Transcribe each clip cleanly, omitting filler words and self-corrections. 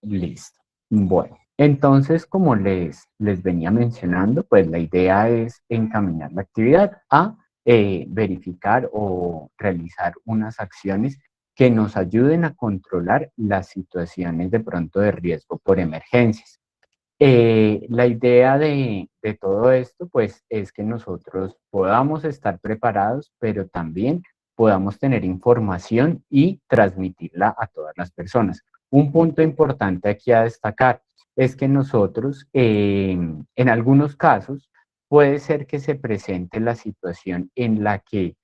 Listo. Bueno, entonces, como les venía mencionando, pues la idea es encaminar la actividad a verificar o realizar unas acciones que nos ayuden a controlar las situaciones de pronto de riesgo por emergencias. La idea de todo esto, pues, es que nosotros podamos estar preparados, pero también podamos tener información y transmitirla a todas las personas. Un punto importante aquí a destacar es que nosotros, en algunos casos, puede ser que se presente la situación en la que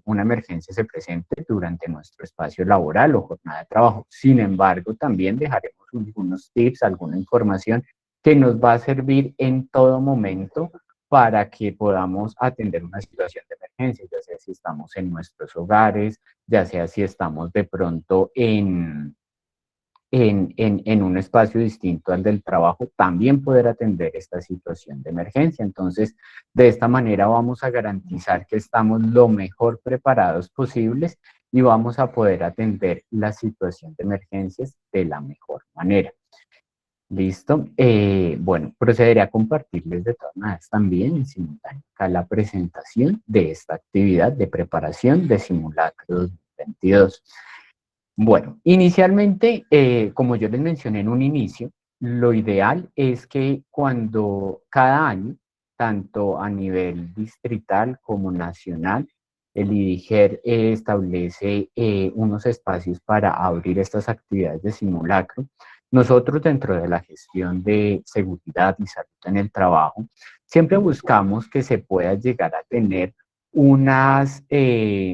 una emergencia se presente durante nuestro espacio laboral o jornada de trabajo. Sin embargo, también dejaremos algunos tips, alguna información que nos va a servir en todo momento para que podamos atender una situación de emergencia, ya sea si estamos en nuestros hogares, ya sea si estamos de pronto en un espacio distinto al del trabajo, también poder atender esta situación de emergencia. Entonces, de esta manera vamos a garantizar que estamos lo mejor preparados posibles y vamos a poder atender la situación de emergencias de la mejor manera. ¿Listo? Bueno, procederé a compartirles de todas maneras también en simultáneo acá la presentación de esta actividad de preparación de simulacro 2022. Bueno, inicialmente, como yo les mencioné en un inicio, lo ideal es que cuando cada año, tanto a nivel distrital como nacional, el IDIGER establece unos espacios para abrir estas actividades de simulacro. Nosotros dentro de la gestión de seguridad y salud en el trabajo, siempre buscamos que se pueda llegar a tener unas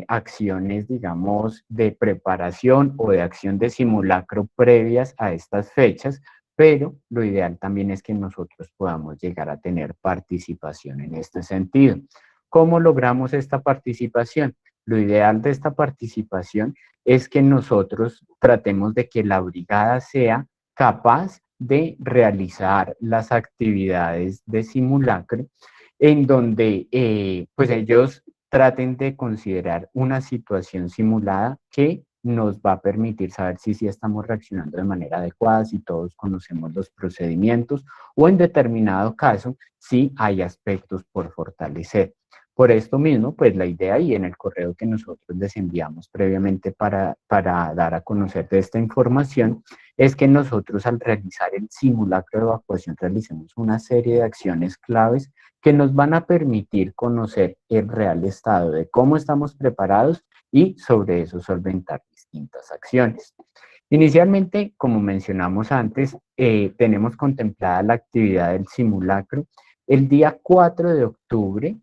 acciones, digamos, de preparación o de acción de simulacro previas a estas fechas, pero lo ideal también es que nosotros podamos llegar a tener participación en este sentido. ¿Cómo logramos esta participación? Lo ideal de esta participación es que nosotros tratemos de que la brigada sea capaz de realizar las actividades de simulacro en donde pues ellos traten de considerar una situación simulada que nos va a permitir saber si estamos reaccionando de manera adecuada, si todos conocemos los procedimientos o en determinado caso si hay aspectos por fortalecer. Por esto mismo, pues la idea y en el correo que nosotros les enviamos previamente para dar a conocer de esta información, es que nosotros al realizar el simulacro de evacuación realicemos una serie de acciones claves que nos van a permitir conocer el real estado de cómo estamos preparados y sobre eso solventar distintas acciones. Inicialmente, como mencionamos antes, tenemos contemplada la actividad del simulacro el día 4 de octubre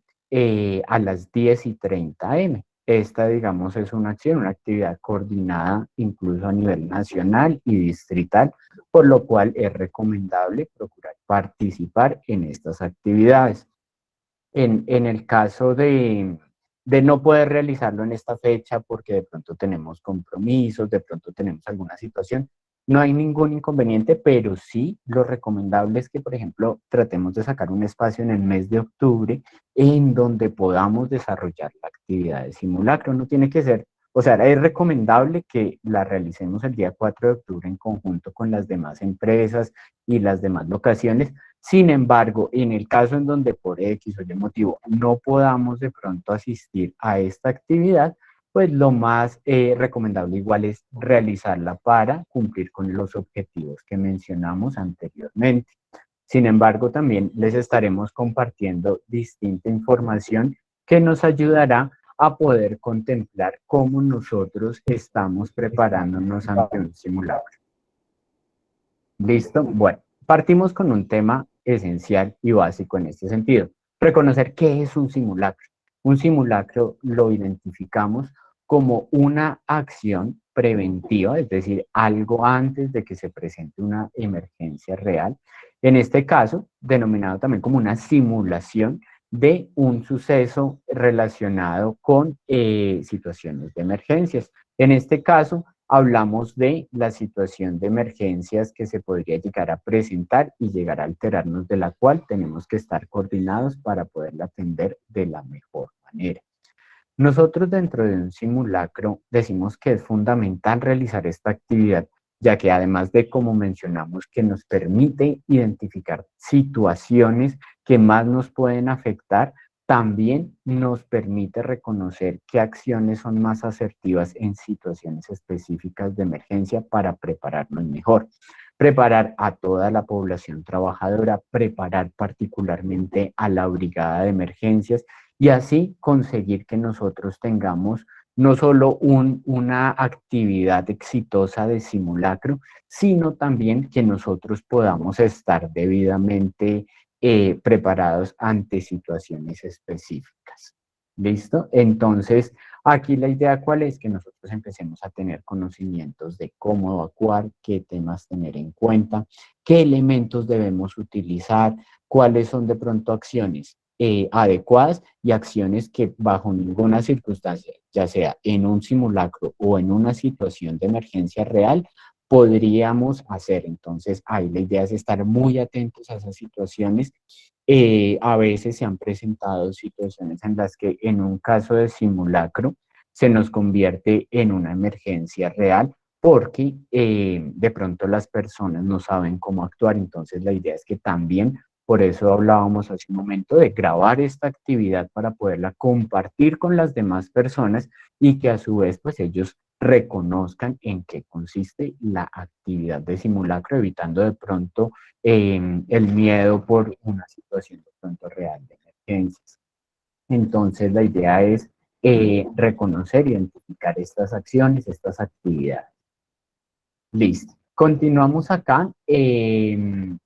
a las 10:30 am. Esta, digamos, es una acción, una actividad coordinada incluso a nivel nacional y distrital, por lo cual es recomendable procurar participar en estas actividades. En el caso de no poder realizarlo en esta fecha porque de pronto tenemos compromisos, de pronto tenemos alguna situación, no hay ningún inconveniente, pero sí lo recomendable es que, por ejemplo, tratemos de sacar un espacio en el mes de octubre en donde podamos desarrollar la actividad de simulacro. No tiene que ser, o sea, es recomendable que la realicemos el día 4 de octubre en conjunto con las demás empresas y las demás locaciones. Sin embargo, en el caso en donde por X o Y motivo no podamos de pronto asistir a esta actividad, pues lo más recomendable igual es realizarla para cumplir con los objetivos que mencionamos anteriormente. Sin embargo, también les estaremos compartiendo distinta información que nos ayudará a poder contemplar cómo nosotros estamos preparándonos ante un simulacro. ¿Listo? Bueno, partimos con un tema esencial y básico en este sentido. Reconocer qué es un simulacro. Un simulacro lo identificamos como una acción preventiva, es decir, algo antes de que se presente una emergencia real. En este caso, denominado también como una simulación de un suceso relacionado con situaciones de emergencias. En este caso, hablamos de la situación de emergencias que se podría llegar a presentar y llegar a alterarnos, de la cual tenemos que estar coordinados para poderla atender de la mejor manera. Nosotros dentro de un simulacro decimos que es fundamental realizar esta actividad, ya que además de, como mencionamos, que nos permite identificar situaciones que más nos pueden afectar, también nos permite reconocer qué acciones son más asertivas en situaciones específicas de emergencia para prepararnos mejor. Preparar a toda la población trabajadora, preparar particularmente a la brigada de emergencias y así conseguir que nosotros tengamos no solo una actividad exitosa de simulacro, sino también que nosotros podamos estar debidamente preparados ante situaciones específicas. ¿Listo? Entonces, aquí la idea cuál es que nosotros empecemos a tener conocimientos de cómo evacuar, qué temas tener en cuenta, qué elementos debemos utilizar, cuáles son de pronto acciones adecuadas y acciones que bajo ninguna circunstancia, ya sea en un simulacro o en una situación de emergencia real, podríamos hacer. Entonces, ahí la idea es estar muy atentos a esas situaciones. A veces se han presentado situaciones en las que en un caso de simulacro se nos convierte en una emergencia real porque de pronto las personas no saben cómo actuar. Entonces, la idea es que también por eso hablábamos hace un momento de grabar esta actividad para poderla compartir con las demás personas y que a su vez pues ellos reconozcan en qué consiste la actividad de simulacro, evitando de pronto el miedo por una situación de pronto real de emergencias. Entonces la idea es reconocer, identificar estas acciones, estas actividades. Listo. Continuamos acá del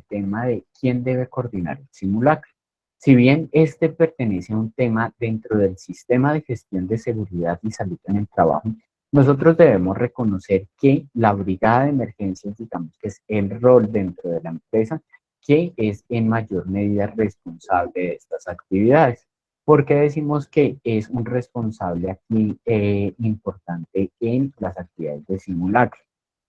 tema de quién debe coordinar el simulacro. Si bien este pertenece a un tema dentro del sistema de gestión de seguridad y salud en el trabajo, nosotros debemos reconocer que la brigada de emergencias, digamos que es el rol dentro de la empresa que es en mayor medida responsable de estas actividades. ¿Por qué decimos que es un responsable aquí importante en las actividades de simulacro?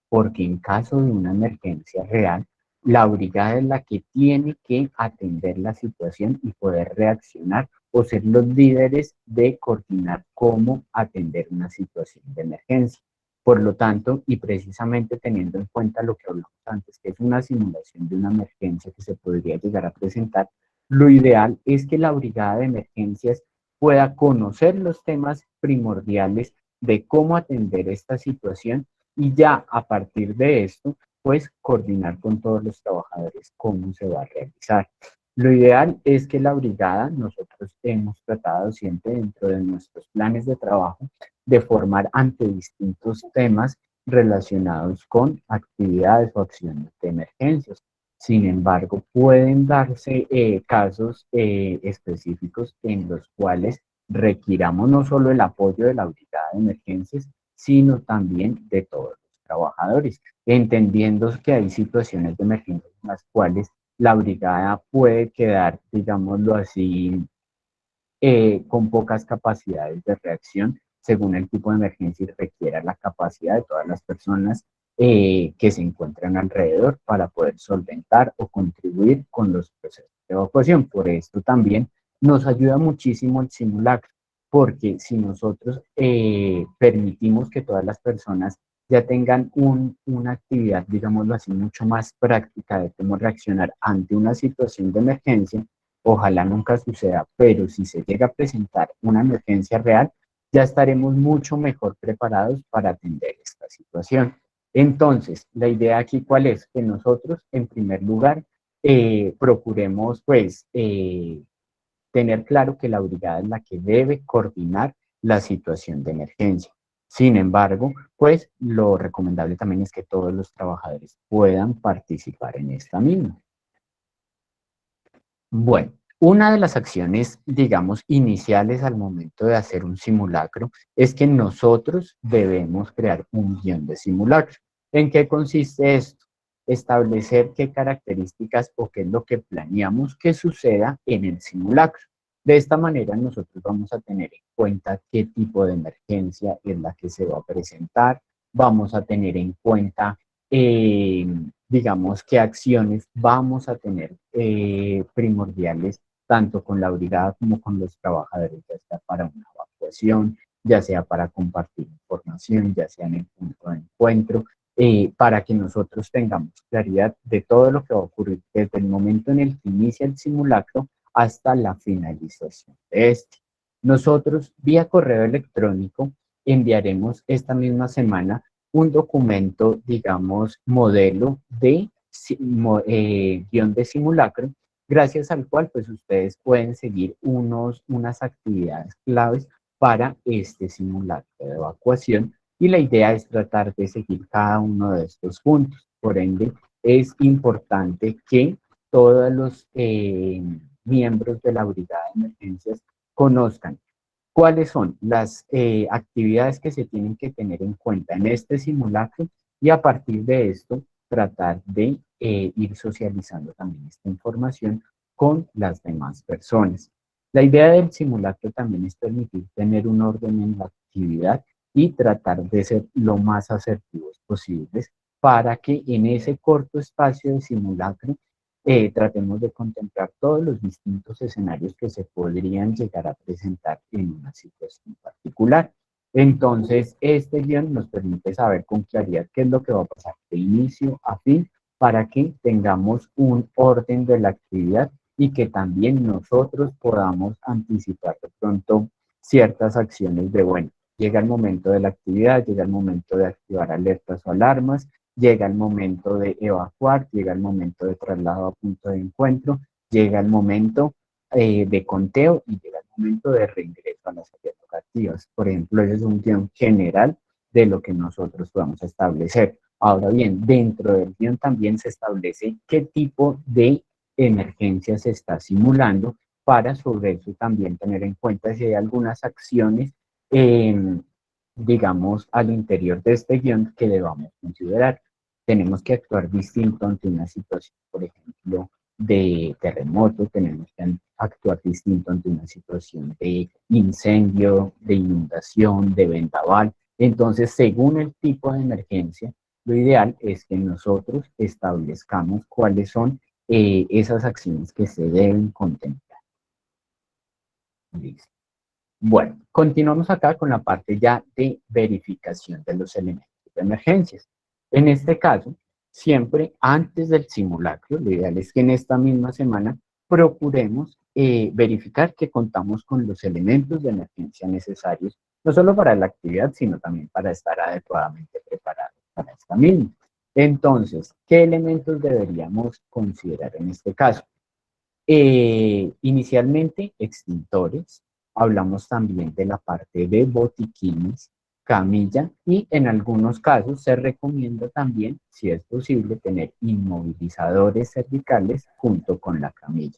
Porque en caso de una emergencia real, la brigada es la que tiene que atender la situación y poder reaccionar o ser los líderes de coordinar cómo atender una situación de emergencia. Por lo tanto, y precisamente teniendo en cuenta lo que hablamos antes, que es una simulación de una emergencia que se podría llegar a presentar, lo ideal es que la brigada de emergencias pueda conocer los temas primordiales de cómo atender esta situación y ya a partir de esto, pues coordinar con todos los trabajadores cómo se va a realizar. Lo ideal es que la brigada, nosotros hemos tratado siempre dentro de nuestros planes de trabajo, de formar ante distintos temas relacionados con actividades o acciones de emergencias. Sin embargo, pueden darse casos específicos en los cuales requiramos no solo el apoyo de la brigada de emergencias, sino también de todos los trabajadores, entendiendo que hay situaciones de emergencia en las cuales la brigada puede quedar, digámoslo así, con pocas capacidades de reacción según el tipo de emergencia y requiera la capacidad de todas las personas que se encuentran alrededor para poder solventar o contribuir con los procesos de evacuación. Por esto también nos ayuda muchísimo el simulacro, porque si nosotros permitimos que todas las personas ya tengan una actividad, digámoslo así, mucho más práctica de cómo reaccionar ante una situación de emergencia, ojalá nunca suceda, pero si se llega a presentar una emergencia real, ya estaremos mucho mejor preparados para atender esta situación. Entonces, la idea aquí cuál es? Que nosotros, en primer lugar, procuremos pues tener claro que la brigada es la que debe coordinar la situación de emergencia. Sin embargo, pues lo recomendable también es que todos los trabajadores puedan participar en esta misma. Bueno, una de las acciones, digamos, iniciales al momento de hacer un simulacro es que nosotros debemos crear un guión de simulacro. ¿En qué consiste esto? Establecer qué características o qué es lo que planeamos que suceda en el simulacro. De esta manera nosotros vamos a tener en cuenta qué tipo de emergencia es la que se va a presentar, vamos a tener en cuenta digamos, qué acciones vamos a tener primordiales tanto con la brigada como con los trabajadores, ya sea para una evacuación, ya sea para compartir información, ya sea en el punto de encuentro, para que nosotros tengamos claridad de todo lo que va a ocurrir desde el momento en el que inicia el simulacro hasta la finalización de este. Nosotros, vía correo electrónico, enviaremos esta misma semana un documento, digamos, modelo de guión de simulacro, gracias al cual pues ustedes pueden seguir unas actividades claves para este simulacro de evacuación, y la idea es tratar de seguir cada uno de estos puntos. Por ende, es importante que todos los miembros de la brigada de emergencias conozcan cuáles son las actividades que se tienen que tener en cuenta en este simulacro, y a partir de esto tratar de ir socializando también esta información con las demás personas. La idea del simulacro también es permitir tener un orden en la actividad y tratar de ser lo más asertivos posibles para que en ese corto espacio de simulacro tratemos de contemplar todos los distintos escenarios que se podrían llegar a presentar en una situación particular. Entonces, este guión nos permite saber con claridad qué es lo que va a pasar de inicio a fin para que tengamos un orden de la actividad y que también nosotros podamos anticipar de pronto ciertas acciones de, bueno, llega el momento de la actividad, llega el momento de activar alertas o alarmas, llega el momento de evacuar, llega el momento de traslado a punto de encuentro, llega el momento de conteo y llega el momento de reingreso a las áreas locativas. Por ejemplo, ese es un guión general de lo que nosotros vamos a establecer. Ahora bien, dentro del guión también se establece qué tipo de emergencia se está simulando para sobre eso también tener en cuenta si hay algunas acciones digamos, al interior de este guión que debamos considerar. Tenemos que actuar distinto ante una situación, por ejemplo, de terremoto, tenemos que actuar distinto ante una situación de incendio, de inundación, de vendaval. Entonces, según el tipo de emergencia, lo ideal es que nosotros establezcamos cuáles son esas acciones que se deben contemplar. Listo. Bueno, continuamos acá con la parte ya de verificación de los elementos de emergencias. En este caso, siempre antes del simulacro, lo ideal es que en esta misma semana procuremos verificar que contamos con los elementos de emergencia necesarios, no solo para la actividad, sino también para estar adecuadamente preparados para esta misma. Entonces, ¿qué elementos deberíamos considerar en este caso? Inicialmente, extintores. Hablamos también de la parte de botiquines, camilla, y en algunos casos se recomienda también, si es posible, tener inmovilizadores cervicales junto con la camilla.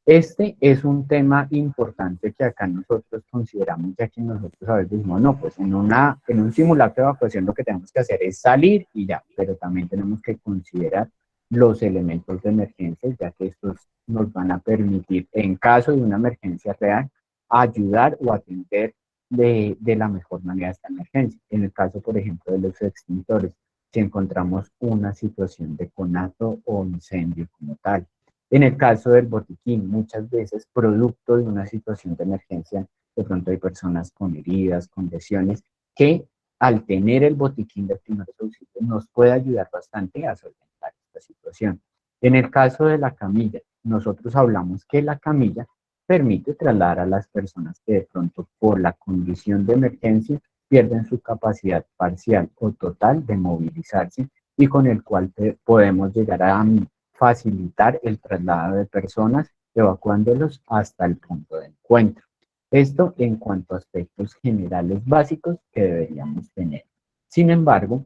Este es un tema importante que acá nosotros consideramos, ya que nosotros a veces decimos, no, pues en un simulacro de evacuación lo que tenemos que hacer es salir y ya, pero también tenemos que considerar los elementos de emergencia, ya que estos nos van a permitir, en caso de una emergencia real, ayudar o atender de la mejor manera esta emergencia. En el caso, por ejemplo, de los extintores, si encontramos una situación de conato o incendio como tal. En el caso del botiquín, muchas veces, producto de una situación de emergencia, de pronto hay personas con heridas, con lesiones, que al tener el botiquín de primeros auxilios nos puede ayudar bastante a solventar esta situación. En el caso de la camilla, nosotros hablamos que la camilla permite trasladar a las personas que de pronto por la condición de emergencia pierden su capacidad parcial o total de movilizarse, y con el cual podemos llegar a facilitar el traslado de personas, evacuándolos hasta el punto de encuentro. Esto en cuanto a aspectos generales básicos que deberíamos tener. Sin embargo,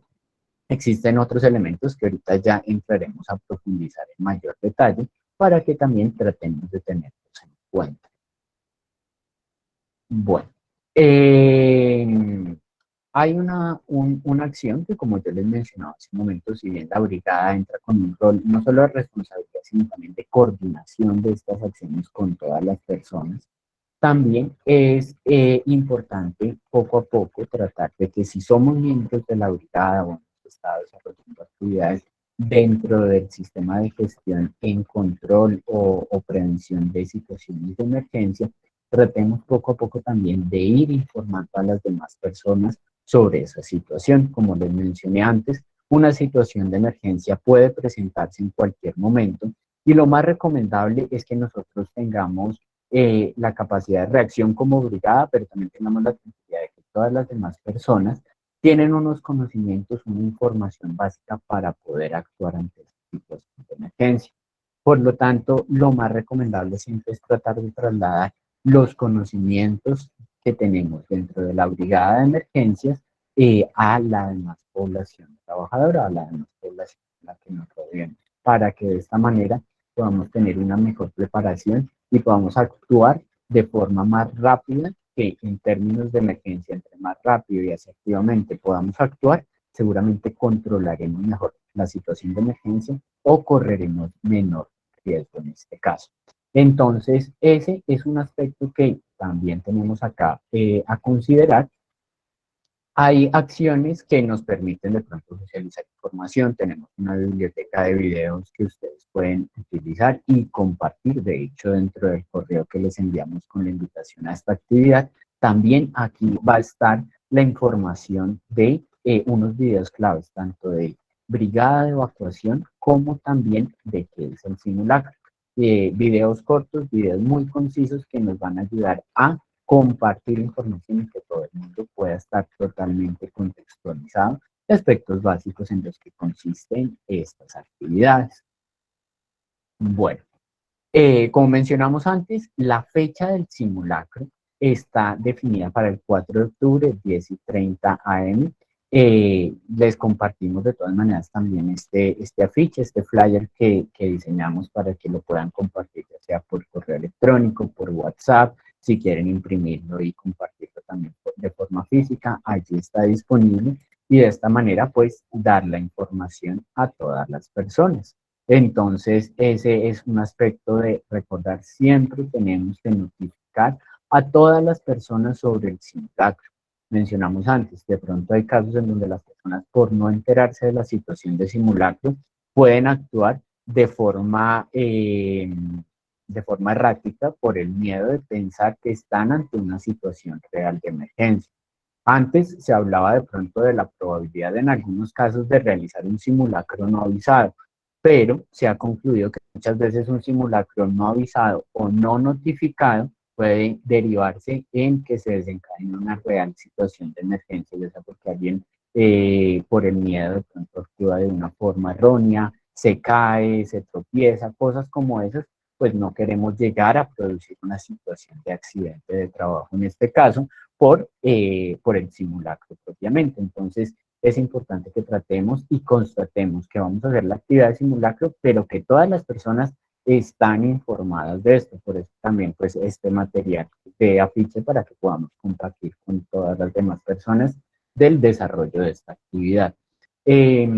existen otros elementos que ahorita ya entraremos a profundizar en mayor detalle para que también tratemos de tenerlos en cuenta. Bueno, hay una acción que, como yo les mencionaba hace un momento, si bien la brigada entra con un rol no solo de responsabilidad, sino también de coordinación de estas acciones con todas las personas, también es importante poco a poco tratar de que si somos miembros de la brigada o hemos estado desarrollando actividades, dentro del sistema de gestión en control o prevención de situaciones de emergencia, tratemos poco a poco también de ir informando a las demás personas sobre esa situación. Como les mencioné antes, una situación de emergencia puede presentarse en cualquier momento y lo más recomendable es que nosotros tengamos la capacidad de reacción como brigada, pero también tengamos la tranquilidad de que todas las demás personas tienen unos conocimientos, una información básica para poder actuar ante esta situación de emergencia. Por lo tanto, lo más recomendable siempre es tratar de trasladar los conocimientos que tenemos dentro de la brigada de emergencias a la demás población trabajadora, a la demás población a la que nos rodean, para que de esta manera podamos tener una mejor preparación y podamos actuar de forma más rápida, que en términos de emergencia, entre más rápido y asertivamente podamos actuar, seguramente controlaremos mejor la situación de emergencia o correremos menor riesgo en este caso. Entonces, ese es un aspecto que también tenemos acá a considerar. Hay acciones que nos permiten de pronto socializar información. Tenemos una biblioteca de videos que ustedes pueden utilizar y compartir. De hecho, dentro del correo que les enviamos con la invitación a esta actividad, también aquí va a estar la información de unos videos claves, tanto de brigada de evacuación como también de qué es el simulacro. Videos cortos, videos muy concisos que nos van a ayudar a compartir información y que todo el mundo pueda estar totalmente contextualizado de aspectos básicos en los que consisten estas actividades. Bueno, como mencionamos antes, la fecha del simulacro está definida para el 4 de octubre, 10:30 am. Les compartimos de todas maneras también este afiche, este flyer que diseñamos para que lo puedan compartir, ya sea por correo electrónico, por WhatsApp, si quieren imprimirlo y compartirlo también de forma física, allí está disponible y de esta manera pues dar la información a todas las personas. Entonces, ese es un aspecto de recordar, siempre tenemos que notificar a todas las personas sobre el simulacro. Mencionamos antes, de pronto hay casos en donde las personas, por no enterarse de la situación de simulacro, pueden actuar de forma errática por el miedo de pensar que están ante una situación real de emergencia. Antes se hablaba de pronto de la probabilidad en algunos casos de realizar un simulacro no avisado, pero se ha concluido que muchas veces un simulacro no avisado o no notificado puede derivarse en que se desencadene una real situación de emergencia, ya sea porque alguien por el miedo de pronto actúa de una forma errónea, se cae, se tropieza, cosas como esas, pues no queremos llegar a producir una situación de accidente de trabajo en este caso por el simulacro propiamente. Entonces, es importante que tratemos y constatemos que vamos a hacer la actividad de simulacro, pero que todas las personas están informadas de esto. Por eso también, pues, este material de afiche para que podamos compartir con todas las demás personas del desarrollo de esta actividad. Eh,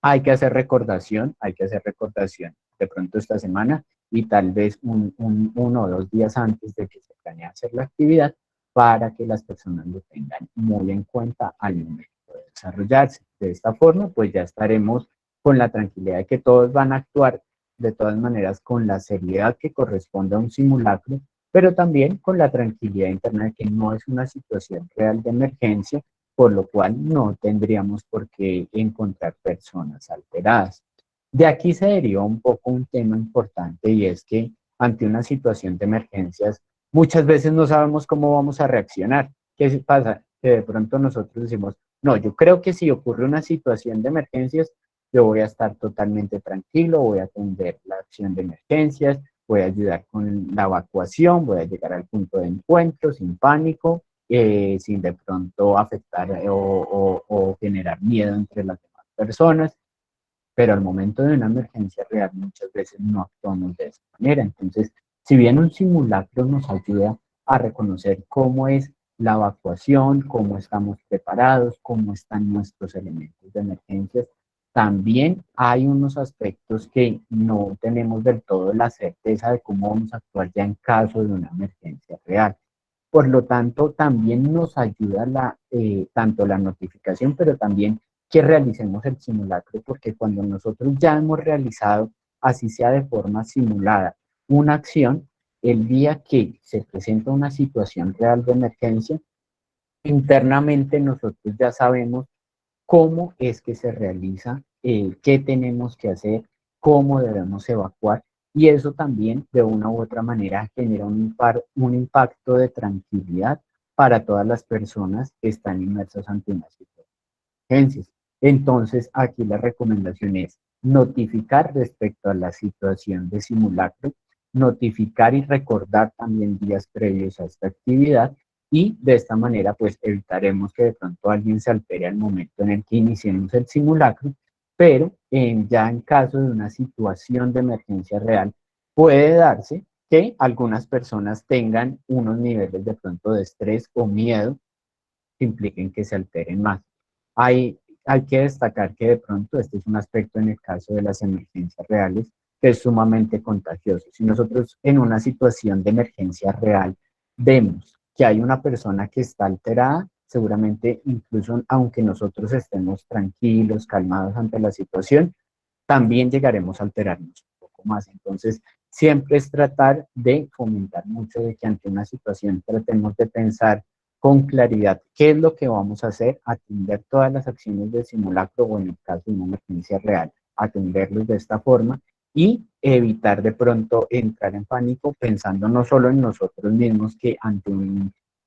hay que hacer recordación de pronto esta semana y tal vez uno o 2 días antes de que se planee hacer la actividad para que las personas lo tengan muy en cuenta al momento de desarrollarse. De esta forma, pues ya estaremos con la tranquilidad de que todos van a actuar de todas maneras con la seriedad que corresponde a un simulacro, pero también con la tranquilidad interna de que no es una situación real de emergencia, por lo cual no tendríamos por qué encontrar personas alteradas. De aquí se deriva un poco un tema importante y es que ante una situación de emergencias muchas veces no sabemos cómo vamos a reaccionar. ¿Qué pasa? Que de pronto nosotros decimos, no, yo creo que si ocurre una situación de emergencias, yo voy a estar totalmente tranquilo, voy a atender la acción de emergencias, voy a ayudar con la evacuación, voy a llegar al punto de encuentro sin pánico, sin de pronto afectar o generar miedo entre las demás personas, pero al momento de una emergencia real muchas veces no actuamos de esa manera. Entonces, si bien un simulacro nos ayuda a reconocer cómo es la evacuación, cómo estamos preparados, cómo están nuestros elementos de emergencia, también hay unos aspectos que no tenemos del todo la certeza de cómo vamos a actuar ya en caso de una emergencia real. Por lo tanto, también nos ayuda tanto la notificación, pero también que realicemos el simulacro, porque cuando nosotros ya hemos realizado, así sea de forma simulada, una acción, el día que se presenta una situación real de emergencia, internamente nosotros ya sabemos cómo es que se realiza, qué tenemos que hacer, cómo debemos evacuar, y eso también de una u otra manera genera un impacto de tranquilidad para todas las personas que están inmersas ante una situación de emergencias. Entonces, aquí la recomendación es notificar respecto a la situación de simulacro, notificar y recordar también días previos a esta actividad, y de esta manera pues evitaremos que de pronto alguien se altere al momento en el que iniciemos el simulacro, pero ya en caso de una situación de emergencia real puede darse que algunas personas tengan unos niveles de pronto de estrés o miedo que impliquen que se alteren más. Hay que destacar que de pronto este es un aspecto en el caso de las emergencias reales que es sumamente contagioso. Si nosotros en una situación de emergencia real vemos que hay una persona que está alterada, seguramente incluso aunque nosotros estemos tranquilos, calmados ante la situación, también llegaremos a alterarnos un poco más. Entonces, siempre es tratar de fomentar mucho de que ante una situación tratemos de pensar con claridad qué es lo que vamos a hacer, atender todas las acciones del simulacro o en el caso de una emergencia real, atenderlos de esta forma y evitar de pronto entrar en pánico pensando no solo en nosotros mismos que ante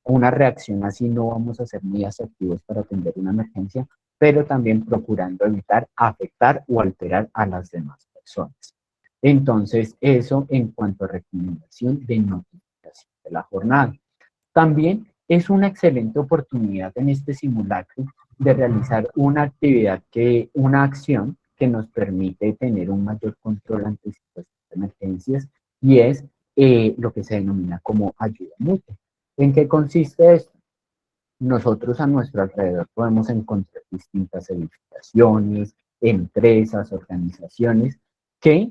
una reacción así no vamos a ser muy asertivos para atender una emergencia, pero también procurando evitar afectar o alterar a las demás personas. Entonces, eso en cuanto a recomendación de notificación de la jornada. También es una excelente oportunidad en este simulacro de realizar una actividad una acción que nos permite tener un mayor control ante situaciones de emergencias y es lo que se denomina como ayuda mutua. ¿En qué consiste esto? Nosotros a nuestro alrededor podemos encontrar distintas edificaciones, empresas, organizaciones que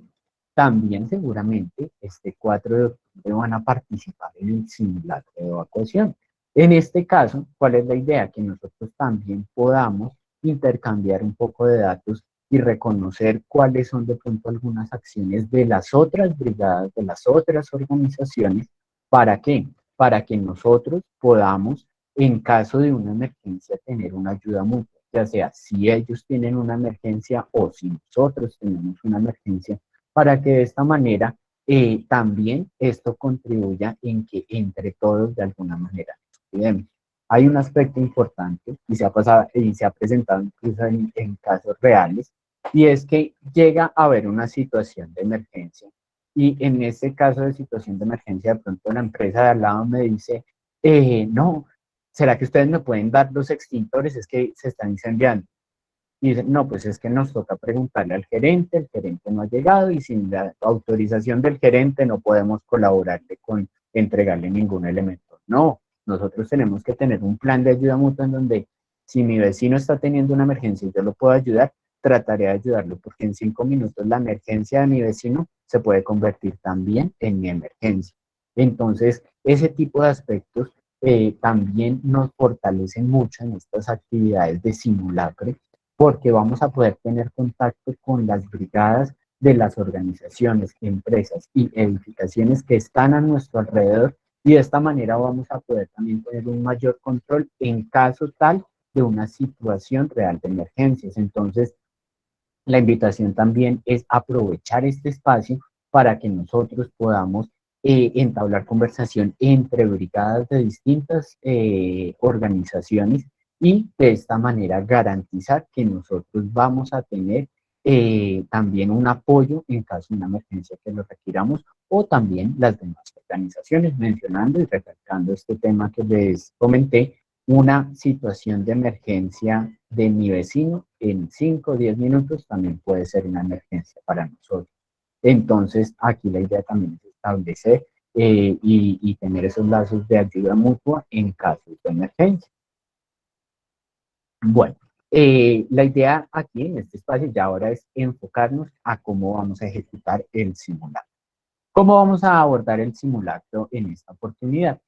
también seguramente este 4 de octubre van a participar en el simulacro de evacuación. En este caso, ¿cuál es la idea? Que nosotros también podamos intercambiar un poco de datos y reconocer cuáles son de pronto algunas acciones de las otras brigadas, de las otras organizaciones. ¿Para qué? Para que nosotros podamos en caso de una emergencia, tener una ayuda mutua, ya sea si ellos tienen una emergencia o si nosotros tenemos una emergencia, para que de esta manera también esto contribuya en que entre todos de alguna manera nos cuidemos. Hay un aspecto importante y se ha presentado incluso en casos reales, y es que llega a haber una situación de emergencia y en este caso de situación de emergencia de pronto la empresa de al lado me dice, no, ¿será que ustedes me pueden dar los extintores? Es que se están incendiando. Y dicen, no, pues es que nos toca preguntarle al gerente, el gerente no ha llegado y sin la autorización del gerente no podemos colaborarle con entregarle ningún elemento. No, nosotros tenemos que tener un plan de ayuda mutua en donde si mi vecino está teniendo una emergencia y yo lo puedo ayudar, trataré de ayudarlo porque en 5 minutos la emergencia de mi vecino se puede convertir también en mi emergencia. Entonces, ese tipo de aspectos también nos fortalecen mucho en estas actividades de simulacro porque vamos a poder tener contacto con las brigadas de las organizaciones, empresas y edificaciones que están a nuestro alrededor y de esta manera vamos a poder también tener un mayor control en caso tal de una situación real de emergencias. Entonces, la invitación también es aprovechar este espacio para que nosotros podamos entablar conversación entre brigadas de distintas organizaciones y de esta manera garantizar que nosotros vamos a tener también un apoyo en caso de una emergencia que lo requiramos o también las demás organizaciones, mencionando y recalcando este tema que les comenté, una situación de emergencia de mi vecino en 5 o 10 minutos también puede ser una emergencia para nosotros. Entonces, aquí la idea también es establecer y tener esos lazos de ayuda mutua en casos de emergencia. Bueno, la idea aquí en este espacio ya ahora es enfocarnos a cómo vamos a ejecutar el simulacro. ¿Cómo vamos a abordar el simulacro en esta oportunidad?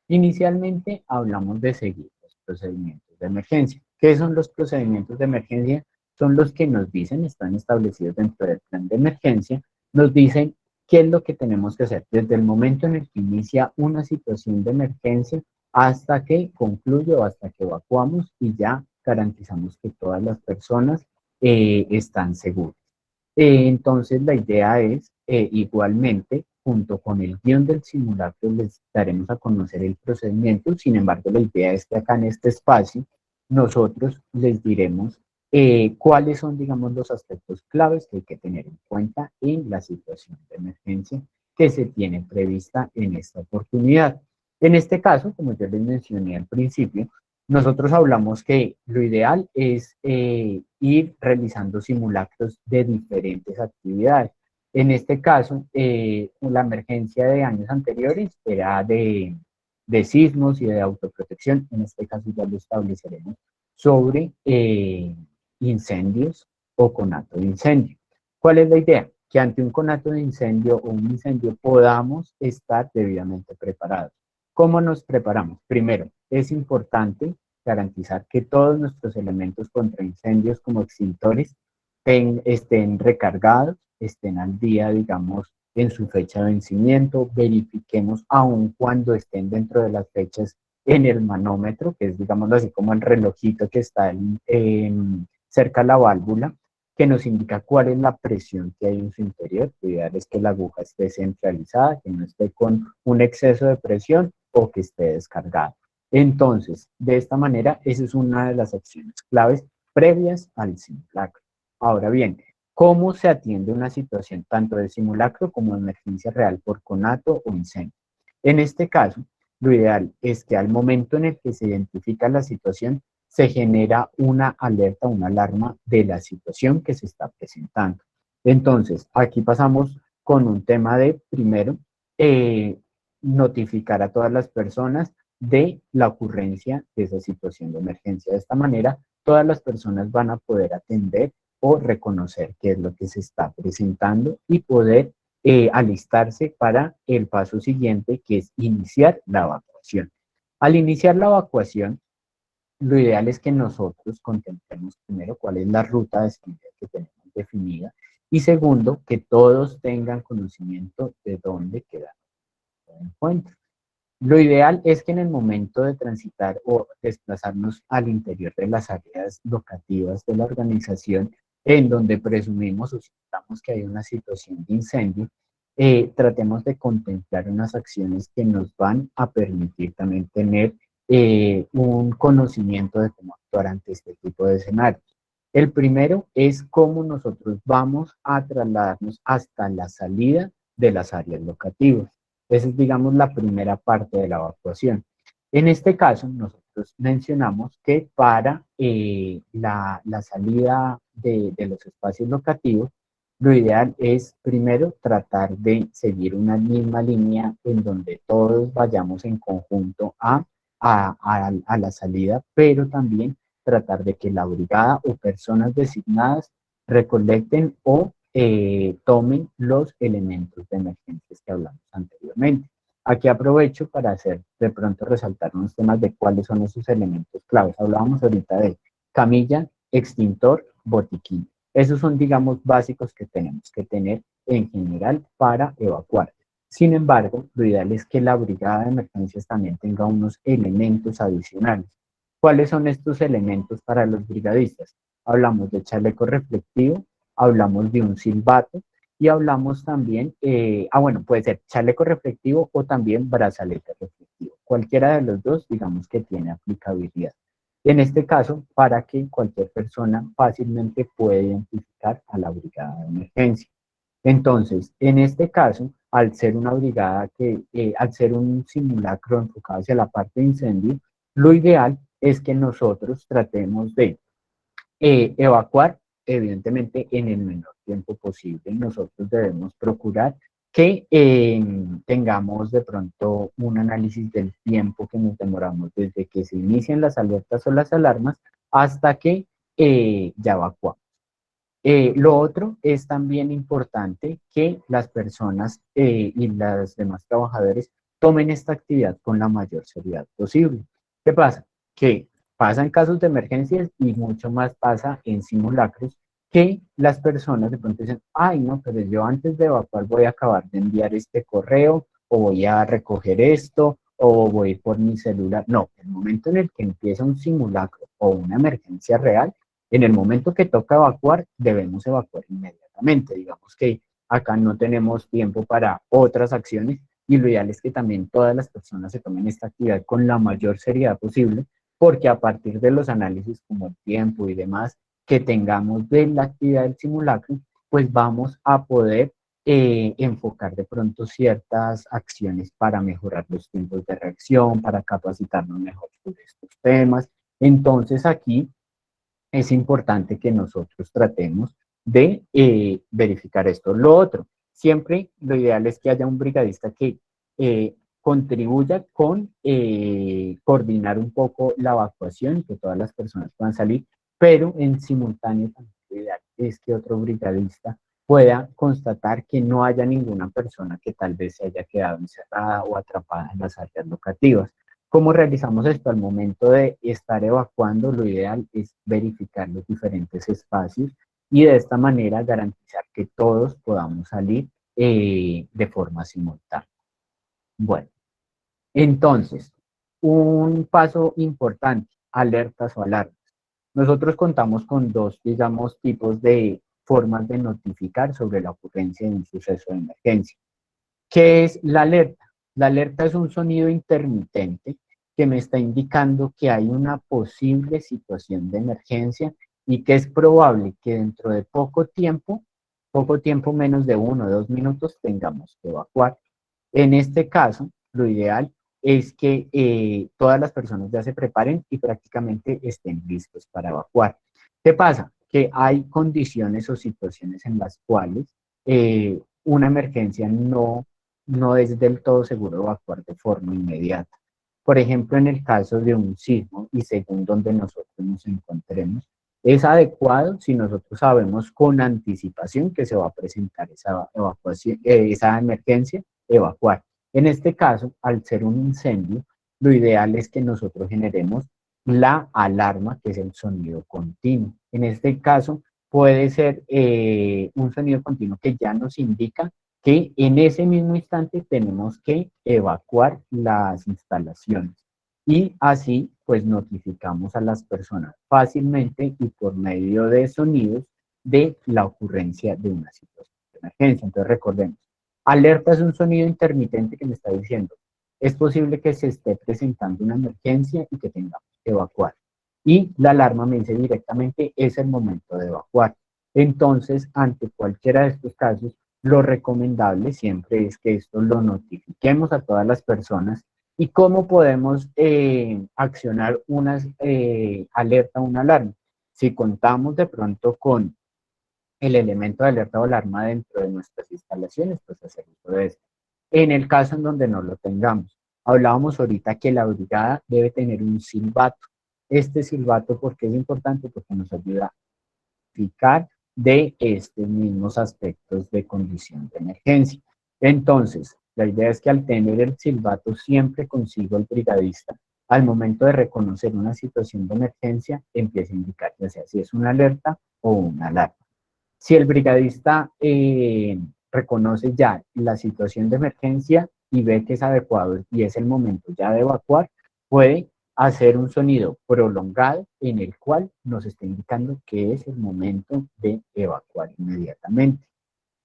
Inicialmente hablamos de seguir los procedimientos de emergencia. ¿Qué son los procedimientos de emergencia? Son los que nos dicen, están establecidos dentro del plan de emergencia, nos dicen qué es lo que tenemos que hacer desde el momento en el que inicia una situación de emergencia hasta que concluye o hasta que evacuamos y ya garantizamos que todas las personas están seguras. Entonces, la idea es, igualmente, junto con el guión del simulacro, les daremos a conocer el procedimiento. Sin embargo, la idea es que acá en este espacio, nosotros les diremos cuáles son, digamos, los aspectos claves que hay que tener en cuenta en la situación de emergencia que se tiene prevista en esta oportunidad. En este caso, como yo les mencioné al principio, nosotros hablamos que lo ideal es ir realizando simulacros de diferentes actividades. En este caso, la emergencia de años anteriores era de sismos y de autoprotección. En este caso ya lo estableceremos sobre incendios o conato de incendio. ¿Cuál es la idea? Que ante un conato de incendio o un incendio podamos estar debidamente preparados. ¿Cómo nos preparamos? Primero, es importante garantizar que todos nuestros elementos contra incendios como extintores estén recargados, estén al día, digamos, en su fecha de vencimiento, verifiquemos aun cuando estén dentro de las fechas en el manómetro, que es, digamos así, como el relojito que está cerca de la válvula, que nos indica cuál es la presión que hay en su interior. Lo ideal es que la aguja esté centralizada, que no esté con un exceso de presión o que esté descargada. Entonces, de esta manera, esa es una de las acciones claves previas al simulacro. Ahora bien, ¿cómo se atiende una situación tanto de simulacro como de emergencia real por conato o incendio? En este caso, lo ideal es que al momento en el que se identifica la situación, se genera una alerta, una alarma de la situación que se está presentando. Entonces, aquí pasamos con un tema de, primero, notificar a todas las personas de la ocurrencia de esa situación de emergencia. De esta manera, todas las personas van a poder atender o reconocer qué es lo que se está presentando y poder alistarse para el paso siguiente, que es iniciar la evacuación. Al iniciar la evacuación, lo ideal es que nosotros contemplemos primero cuál es la ruta de seguridad que tenemos definida y segundo, que todos tengan conocimiento de dónde queda el encuentro. Lo ideal es que en el momento de transitar o desplazarnos al interior de las áreas locativas de la organización, en donde presumimos o citamos que hay una situación de incendio, tratemos de contemplar unas acciones que nos van a permitir también tener un conocimiento de cómo actuar ante este tipo de escenarios. El primero es cómo nosotros vamos a trasladarnos hasta la salida de las áreas locativas. Esa es, digamos, la primera parte de la evacuación. En este caso, nosotros mencionamos que para la salida de los espacios locativos, lo ideal es primero tratar de seguir una misma línea en donde todos vayamos en conjunto a la salida, pero también tratar de que la brigada o personas designadas recolecten o tomen los elementos de emergencia que hablamos anteriormente. Aquí aprovecho para hacer, de pronto resaltar unos temas de cuáles son esos elementos claves. Hablábamos ahorita de camilla, extintor, botiquín. Esos son, digamos, básicos que tenemos que tener en general para evacuar. Sin embargo, lo ideal es que la brigada de emergencias también tenga unos elementos adicionales. ¿Cuáles son estos elementos para los brigadistas? Hablamos de chaleco reflectivo, hablamos de un silbato y hablamos también, bueno, puede ser chaleco reflectivo o también brazalete reflectivo. Cualquiera de los dos, digamos que tiene aplicabilidad. En este caso, para que cualquier persona fácilmente pueda identificar a la brigada de emergencia. Entonces, en este caso, al ser una brigada al ser un simulacro enfocado hacia la parte de incendio, lo ideal es que nosotros tratemos de evacuar, evidentemente, en el menor tiempo posible. Nosotros debemos procurar que tengamos de pronto un análisis del tiempo que nos demoramos desde que se inician las alertas o las alarmas hasta que ya evacuamos. Lo otro es también importante que las personas y los demás trabajadores tomen esta actividad con la mayor seriedad posible. ¿Qué pasa? Que Pasa en casos de emergencias y mucho más pasa en simulacros, que las personas de pronto dicen, ay no, pero yo antes de evacuar voy a acabar de enviar este correo, o voy a recoger esto, o voy por mi celular. No, el momento en el que empieza un simulacro o una emergencia real, en el momento que toca evacuar, debemos evacuar inmediatamente. Digamos que acá no tenemos tiempo para otras acciones, y lo ideal es que también todas las personas se tomen esta actividad con la mayor seriedad posible, porque a partir de los análisis como el tiempo y demás que tengamos de la actividad del simulacro, pues vamos a poder enfocar de pronto ciertas acciones para mejorar los tiempos de reacción, para capacitarnos mejor sobre estos temas. Entonces aquí es importante que nosotros tratemos de verificar esto. Lo otro, siempre lo ideal es que haya un brigadista que contribuya con coordinar un poco la evacuación, que todas las personas puedan salir, pero en simultáneo también lo ideal es que otro brigadista pueda constatar que no haya ninguna persona que tal vez se haya quedado encerrada o atrapada en las áreas locativas. ¿Cómo realizamos esto? Al momento de estar evacuando, lo ideal es verificar los diferentes espacios y de esta manera garantizar que todos podamos salir de forma simultánea. Bueno, entonces, un paso importante, alertas o alarmas. Nosotros contamos con dos, digamos, tipos de formas de notificar sobre la ocurrencia de un suceso de emergencia. ¿Qué es la alerta? La alerta es un sonido intermitente que me está indicando que hay una posible situación de emergencia y que es probable que dentro de poco tiempo menos de 1 o 2 minutos, tengamos que evacuar. En este caso, lo ideal es que todas las personas ya se preparen y prácticamente estén listos para evacuar. ¿Qué pasa? Que hay condiciones o situaciones en las cuales una emergencia no es del todo seguro evacuar de forma inmediata. Por ejemplo, en el caso de un sismo y según donde nosotros nos encontremos, es adecuado si nosotros sabemos con anticipación que se va a presentar esa evacuación, esa emergencia, evacuar. En este caso, al ser un incendio, lo ideal es que nosotros generemos la alarma, que es el sonido continuo. En este caso, puede ser un sonido continuo que ya nos indica que en ese mismo instante tenemos que evacuar las instalaciones. Y así, pues notificamos a las personas fácilmente y por medio de sonidos de la ocurrencia de una situación de emergencia. Entonces, recordemos, alerta es un sonido intermitente que me está diciendo, es posible que se esté presentando una emergencia y que tengamos que evacuar. Y la alarma me dice directamente, es el momento de evacuar. Entonces, ante cualquiera de estos casos, lo recomendable siempre es que esto lo notifiquemos a todas las personas. ¿Y cómo podemos accionar una alerta o una alarma? Si contamos de pronto con el elemento de alerta o alarma dentro de nuestras instalaciones, pues hacer uso de esto. En el caso en donde no lo tengamos, hablábamos ahorita que la brigada debe tener un silbato. Este silbato, ¿por qué es importante? Porque nos ayuda a notificar de estos mismos aspectos de condición de emergencia. Entonces, la idea es que al tener el silbato siempre consigo el brigadista, al momento de reconocer una situación de emergencia, empieza a indicar ya sea si es una alerta o una alarma. Si el brigadista reconoce ya la situación de emergencia y ve que es adecuado y es el momento ya de evacuar, puede hacer un sonido prolongado en el cual nos está indicando que es el momento de evacuar inmediatamente.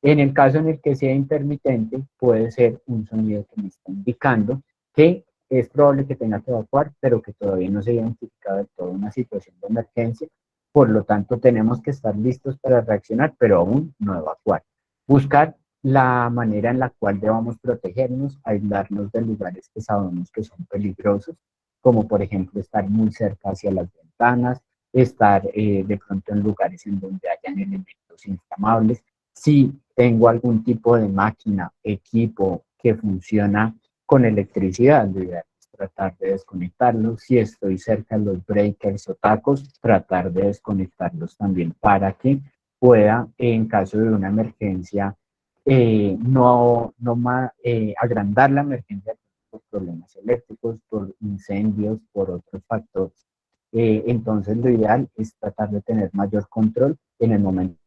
En el caso en el que sea intermitente, puede ser un sonido que me está indicando que es probable que tenga que evacuar, pero que todavía no se ha identificado de toda una situación de emergencia. Por lo tanto, tenemos que estar listos para reaccionar, pero aún no evacuar. Buscar la manera en la cual debamos protegernos, aislarnos de lugares que sabemos que son peligrosos, como por ejemplo estar muy cerca hacia las ventanas, estar de pronto en lugares en donde hayan elementos inflamables. Si tengo algún tipo de máquina, equipo que funciona con electricidad, tratar de desconectarlos. Si estoy cerca de los breakers o tacos, tratar de desconectarlos también para que pueda, en caso de una emergencia, agrandar la emergencia por problemas eléctricos, por incendios, por otros factores. Entonces lo ideal es tratar de tener mayor control en el momento.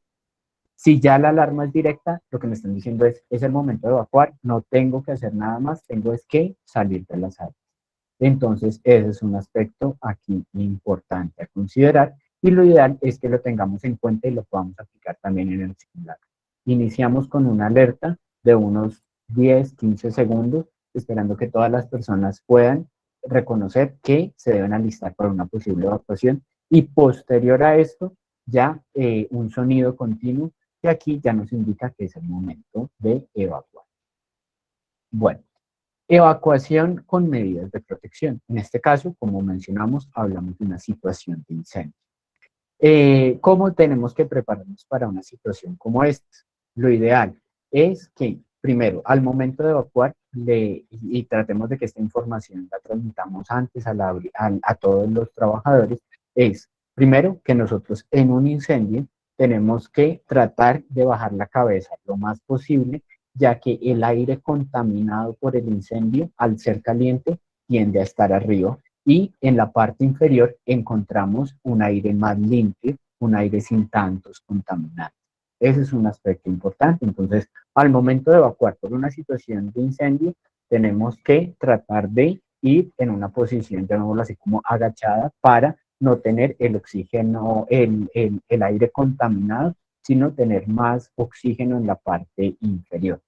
Si ya la alarma es directa, lo que me están diciendo es el momento de evacuar, no tengo que hacer nada más, tengo es que salir de la sala. Entonces, ese es un aspecto aquí importante a considerar y lo ideal es que lo tengamos en cuenta y lo podamos aplicar también en el simulacro. Iniciamos con una alerta de unos 10, 15 segundos, esperando que todas las personas puedan reconocer que se deben alistar para una posible evacuación y posterior a esto, ya un sonido continuo que aquí ya nos indica que es el momento de evacuar. Bueno, evacuación con medidas de protección. En este caso, como mencionamos, hablamos de una situación de incendio. ¿Cómo tenemos que prepararnos para una situación como esta? Lo ideal es que, primero, al momento de evacuar, y tratemos de que esta información la transmitamos antes a todos los trabajadores, es, primero, que nosotros en un incendio tenemos que tratar de bajar la cabeza lo más posible, ya que el aire contaminado por el incendio, al ser caliente, tiende a estar arriba y en la parte inferior encontramos un aire más limpio, un aire sin tantos contaminantes. Ese es un aspecto importante. Entonces, al momento de evacuar por una situación de incendio, tenemos que tratar de ir en una posición, llamémoslo así como agachada, para no tener el oxígeno, el aire contaminado, sino tener más oxígeno en la parte inferior.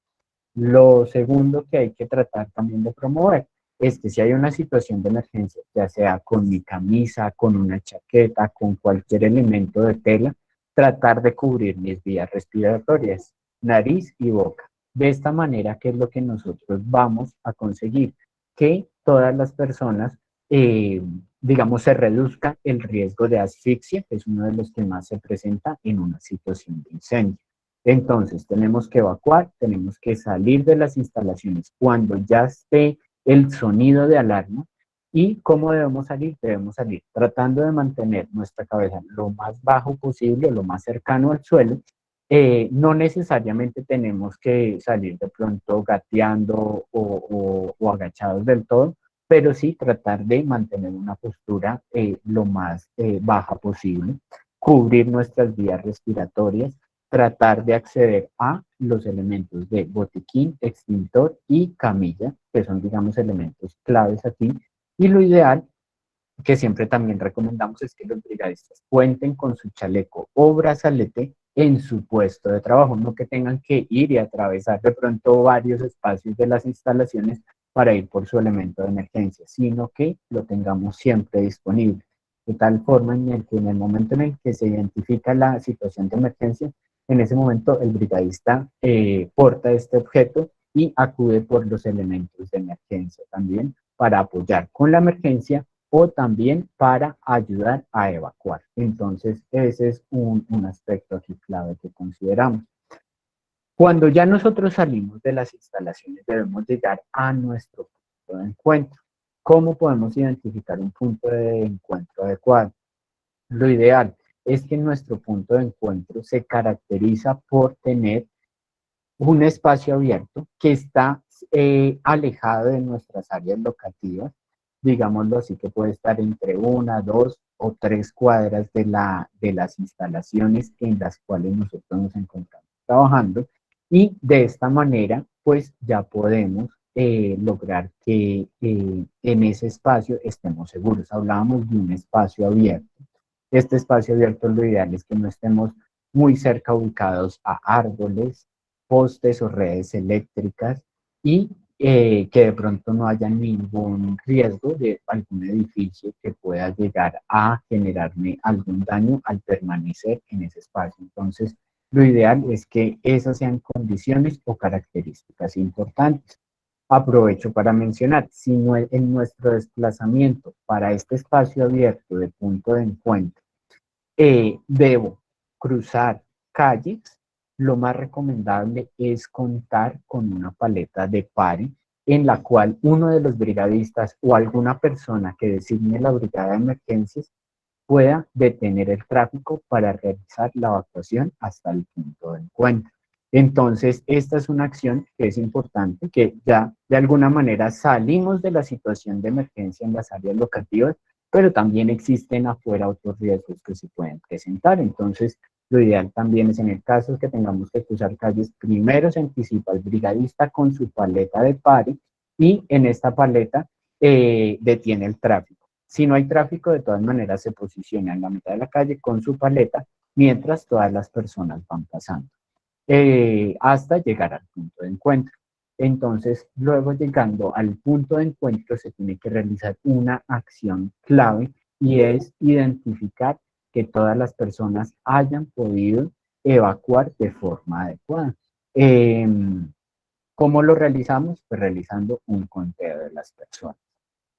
Lo segundo que hay que tratar también de promover es que si hay una situación de emergencia, ya sea con mi camisa, con una chaqueta, con cualquier elemento de tela, tratar de cubrir mis vías respiratorias, nariz y boca. De esta manera, ¿qué es lo que nosotros vamos a conseguir? Que todas las personas, digamos, se reduzca el riesgo de asfixia, que es uno de los que más se presenta en una situación de incendio. Entonces, tenemos que evacuar, tenemos que salir de las instalaciones cuando ya esté el sonido de alarma. ¿Y cómo debemos salir? Debemos salir tratando de mantener nuestra cabeza lo más bajo posible, lo más cercano al suelo. No necesariamente tenemos que salir de pronto gateando o agachados del todo, pero sí tratar de mantener una postura lo más baja posible, cubrir nuestras vías respiratorias, tratar de acceder a los elementos de botiquín, extintor y camilla, que son, digamos, elementos claves aquí. Y lo ideal, que siempre también recomendamos, es que los brigadistas cuenten con su chaleco o brazalete en su puesto de trabajo, no que tengan que ir y atravesar de pronto varios espacios de las instalaciones para ir por su elemento de emergencia, sino que lo tengamos siempre disponible, de tal forma en el que en el momento en el que se identifica la situación de emergencia, en ese momento el brigadista porta este objeto y acude por los elementos de emergencia también para apoyar con la emergencia o también para ayudar a evacuar. Entonces, ese es un aspecto aquí clave que consideramos. Cuando ya nosotros salimos de las instalaciones, debemos llegar a nuestro punto de encuentro. ¿Cómo podemos identificar un punto de encuentro adecuado? Lo ideal es que nuestro punto de encuentro se caracteriza por tener un espacio abierto que está alejado de nuestras áreas locativas, digámoslo así, que puede estar entre 1, 2 o 3 cuadras de las instalaciones en las cuales nosotros nos encontramos trabajando y de esta manera pues ya podemos lograr que en ese espacio estemos seguros. Hablábamos de un espacio abierto. Este espacio abierto lo ideal es que no estemos muy cerca ubicados a árboles, postes o redes eléctricas y que de pronto no haya ningún riesgo de algún edificio que pueda llegar a generarme algún daño al permanecer en ese espacio. Entonces, lo ideal es que esas sean condiciones o características importantes. Aprovecho para mencionar, si no, en nuestro desplazamiento para este espacio abierto de punto de encuentro debo cruzar calles, lo más recomendable es contar con una paleta de pare en la cual uno de los brigadistas o alguna persona que designe la brigada de emergencias pueda detener el tráfico para realizar la evacuación hasta el punto de encuentro. Entonces, esta es una acción que es importante, que ya de alguna manera salimos de la situación de emergencia en las áreas locativas pero también existen afuera otros riesgos que se pueden presentar. Entonces, lo ideal también es en el caso que tengamos que cruzar calles, primero se anticipa el brigadista con su paleta de pare y en esta paleta detiene el tráfico. Si no hay tráfico, de todas maneras se posiciona en la mitad de la calle con su paleta mientras todas las personas van pasando hasta llegar al punto de encuentro. Entonces, luego llegando al punto de encuentro, se tiene que realizar una acción clave y es identificar que todas las personas hayan podido evacuar de forma adecuada. Eh, ¿Cómo lo realizamos? Pues realizando un conteo de las personas,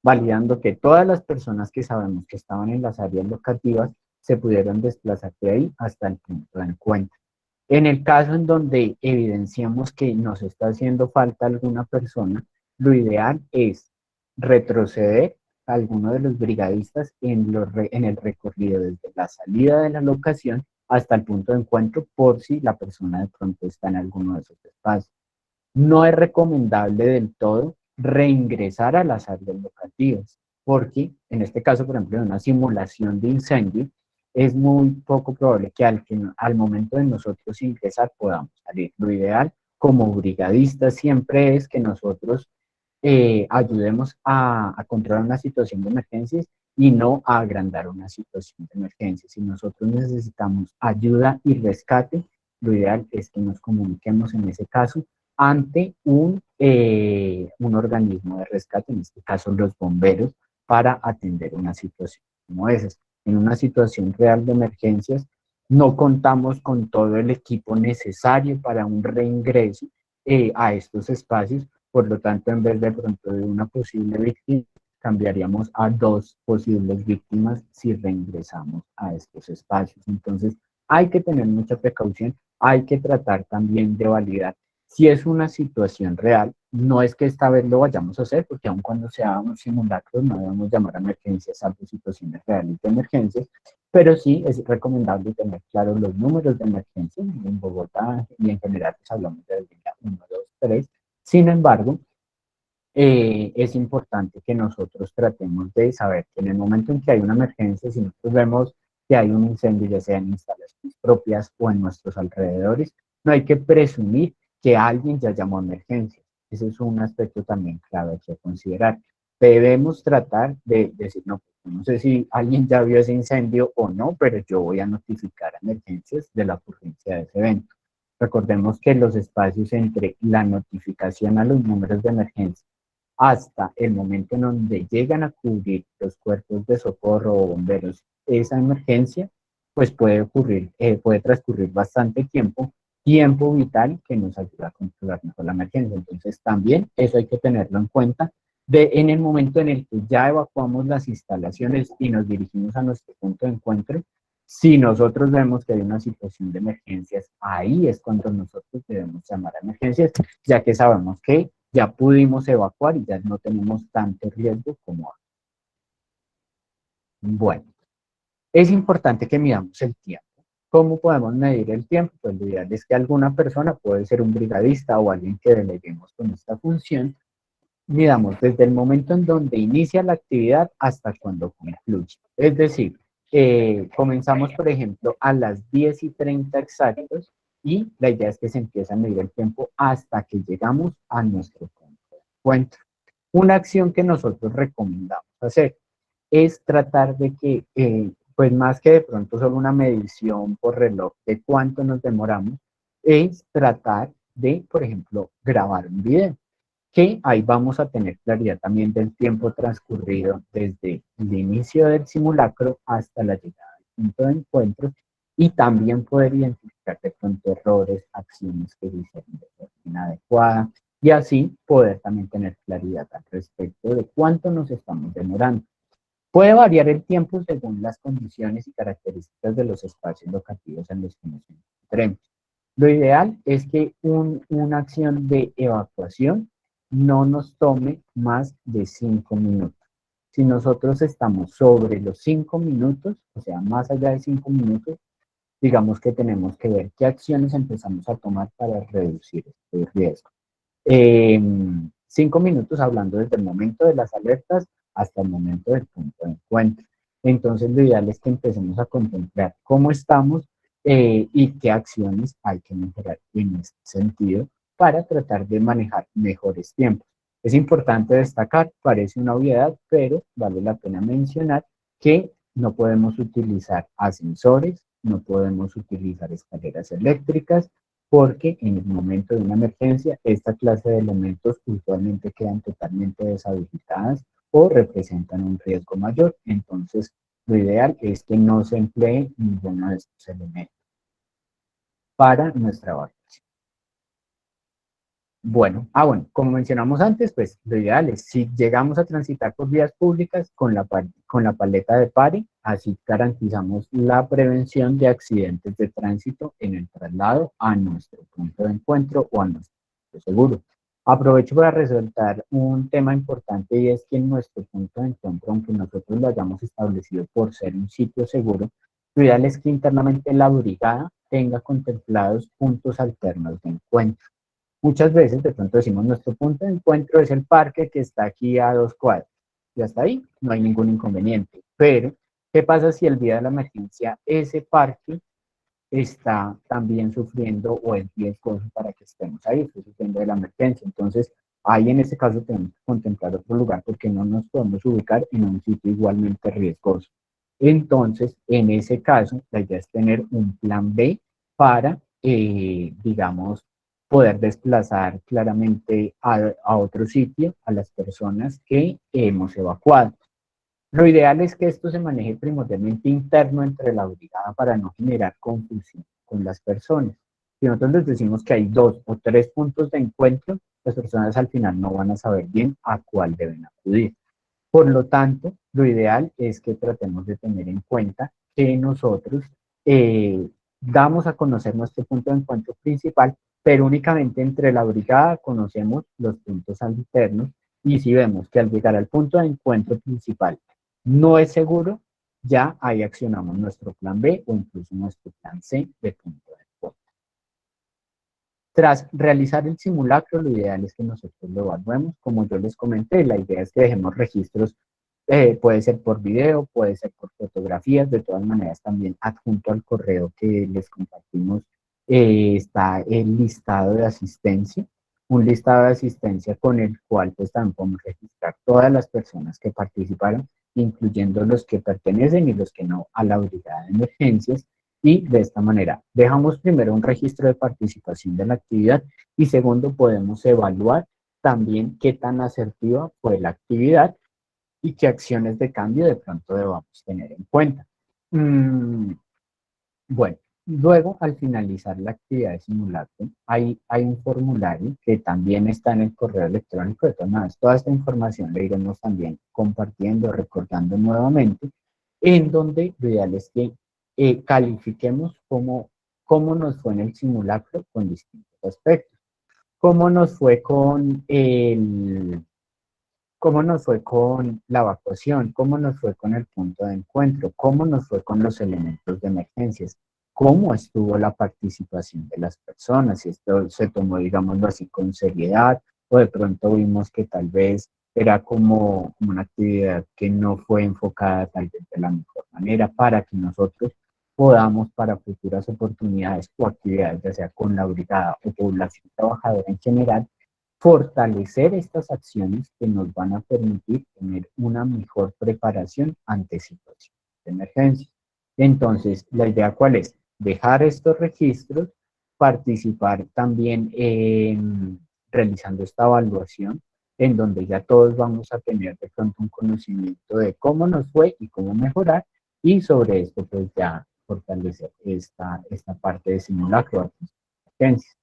validando que todas las personas que sabemos que estaban en las áreas locativas se pudieron desplazar de ahí hasta el punto de encuentro. En el caso en donde evidenciamos que nos está haciendo falta alguna persona, lo ideal es retroceder a alguno de los brigadistas en el recorrido desde la salida de la locación hasta el punto de encuentro por si la persona de pronto está en alguno de esos espacios. No es recomendable del todo reingresar a las áreas locativas, porque en este caso, por ejemplo, en una simulación de incendio, es muy poco probable que al momento de nosotros ingresar podamos salir. Lo ideal como brigadistas siempre es que nosotros ayudemos a controlar una situación de emergencias y no a agrandar una situación de emergencia. Si nosotros necesitamos ayuda y rescate, lo ideal es que nos comuniquemos en ese caso ante un organismo de rescate, en este caso los bomberos, para atender una situación como esa. En una situación real de emergencias, no contamos con todo el equipo necesario para un reingreso a estos espacios, por lo tanto, en vez de pronto de una posible víctima, cambiaríamos a dos posibles víctimas si reingresamos a estos espacios. Entonces, hay que tener mucha precaución, hay que tratar también de validar si es una situación real. No es que esta vez lo vayamos a hacer, porque aun cuando sea un simulacro no debemos llamar a emergencias, salvo situaciones reales de emergencias, pero sí es recomendable tener claros los números de emergencia. En Bogotá y en general pues hablamos de línea 1, 2, 3. Sin embargo, es importante que nosotros tratemos de saber que en el momento en que hay una emergencia, si nosotros vemos que hay un incendio, ya sea en instalaciones propias o en nuestros alrededores, no hay que presumir que alguien ya llamó a emergencia. Ese es un aspecto también clave que considerar. Debemos tratar de decir, no sé si alguien ya vio ese incendio o no, pero yo voy a notificar a emergencias de la ocurrencia de ese evento. Recordemos que los espacios entre la notificación a los números de emergencia hasta el momento en donde llegan a cubrir los cuerpos de socorro o bomberos esa emergencia, pues puede transcurrir bastante tiempo, tiempo vital que nos ayuda a controlar mejor la emergencia. Entonces también eso hay que tenerlo en cuenta en el momento en el que ya evacuamos las instalaciones y nos dirigimos a nuestro punto de encuentro. Si nosotros vemos que hay una situación de emergencias, ahí es cuando nosotros debemos llamar a emergencias, ya que sabemos que ya pudimos evacuar y ya no tenemos tanto riesgo como ahora. Bueno, es importante que midamos el tiempo. ¿Cómo podemos medir el tiempo? Pues lo ideal es que alguna persona, puede ser un brigadista o alguien que deleguemos con esta función, midamos desde el momento en donde inicia la actividad hasta cuando concluye. Es decir, comenzamos, por ejemplo, a las 10:30 exactos y la idea es que se empiece a medir el tiempo hasta que llegamos a nuestro punto de encuentro. Una acción que nosotros recomendamos hacer es tratar de que, pues más que de pronto solo una medición por reloj de cuánto nos demoramos, es tratar de, por ejemplo, grabar un video, que ahí vamos a tener claridad también del tiempo transcurrido desde el inicio del simulacro hasta la llegada al punto de encuentro y también poder identificar de pronto errores, acciones que se hicieron de forma inadecuada y así poder también tener claridad al respecto de cuánto nos estamos demorando. Puede variar el tiempo según las condiciones y características de los espacios locativos en los que nos encontremos. Lo ideal es que una acción de evacuación no nos tome más de 5 minutos. Si nosotros estamos sobre los 5 minutos, o sea, más allá de 5 minutos, digamos que tenemos que ver qué acciones empezamos a tomar para reducir este riesgo. 5 minutos hablando desde el momento de las alertas hasta el momento del punto de encuentro. Entonces, lo ideal es que empecemos a contemplar cómo estamos y qué acciones hay que mejorar en este sentido para tratar de manejar mejores tiempos. Es importante destacar, parece una obviedad, pero vale la pena mencionar que no podemos utilizar ascensores, no podemos utilizar escaleras eléctricas, porque en el momento de una emergencia, esta clase de elementos usualmente quedan totalmente deshabilitadas o representan un riesgo mayor. Entonces, lo ideal es que no se emplee ninguno de estos elementos para nuestra evaluación. Bueno, como mencionamos antes, pues lo ideal es si llegamos a transitar por vías públicas con la paleta de PARI, así garantizamos la prevención de accidentes de tránsito en el traslado a nuestro punto de encuentro o a nuestro punto seguro. Aprovecho para resaltar un tema importante y es que en nuestro punto de encuentro, aunque nosotros lo hayamos establecido por ser un sitio seguro, lo ideal es que internamente la brigada tenga contemplados puntos alternos de encuentro. Muchas veces de pronto decimos nuestro punto de encuentro es el parque que está aquí a 2 cuadras y hasta ahí no hay ningún inconveniente. Pero, ¿qué pasa si el día de la emergencia ese parque está también sufriendo o es riesgoso para que estemos ahí, está sufriendo de la emergencia? Entonces, ahí en ese caso tenemos que contemplar otro lugar porque no nos podemos ubicar en un sitio igualmente riesgoso. Entonces, en ese caso, la idea es tener un plan B para, digamos, poder desplazar claramente a otro sitio a las personas que hemos evacuado. Lo ideal es que esto se maneje primordialmente interno entre la brigada para no generar confusión con las personas. Si nosotros les decimos que hay 2 o 3 puntos de encuentro, las personas al final no van a saber bien a cuál deben acudir. Por lo tanto, lo ideal es que tratemos de tener en cuenta que nosotros damos a conocer nuestro punto de encuentro principal, pero únicamente entre la brigada conocemos los puntos alternos y si vemos que al llegar al punto de encuentro principal no es seguro, ya ahí accionamos nuestro plan B o incluso nuestro plan C de punto de encuentro. Tras realizar el simulacro, lo ideal es que nosotros lo evaluemos. Como yo les comenté, la idea es que dejemos registros, puede ser por video, puede ser por fotografías, de todas maneras también adjunto al correo que les compartimos está el listado de asistencia, un listado de asistencia con el cual pues también podemos registrar todas las personas que participaron, incluyendo los que pertenecen y los que no a la brigada de emergencias, y de esta manera dejamos primero un registro de participación de la actividad y segundo podemos evaluar también qué tan asertiva fue la actividad y qué acciones de cambio de pronto debamos tener en cuenta. Bueno, luego al finalizar la actividad de simulacro hay un formulario que también está en el correo electrónico. De todas maneras, toda esta información la iremos también compartiendo, recordando nuevamente, en donde lo ideal es que califiquemos cómo nos fue en el simulacro con distintos aspectos. Cómo nos fue cómo nos fue con la evacuación, cómo nos fue con el punto de encuentro, cómo nos fue con los elementos de emergencias, cómo estuvo la participación de las personas, si esto se tomó, digámoslo así, con seriedad, o de pronto vimos que tal vez era como una actividad que no fue enfocada tal vez de la mejor manera para que nosotros podamos para futuras oportunidades o actividades, ya sea con la brigada o población trabajadora en general, fortalecer estas acciones que nos van a permitir tener una mejor preparación ante situaciones de emergencia. Entonces, la idea cuál es? Dejar estos registros, participar también en realizando esta evaluación, en donde ya todos vamos a tener de pronto un conocimiento de cómo nos fue y cómo mejorar, y sobre esto pues ya fortalecer esta parte de simulacro de emergencias.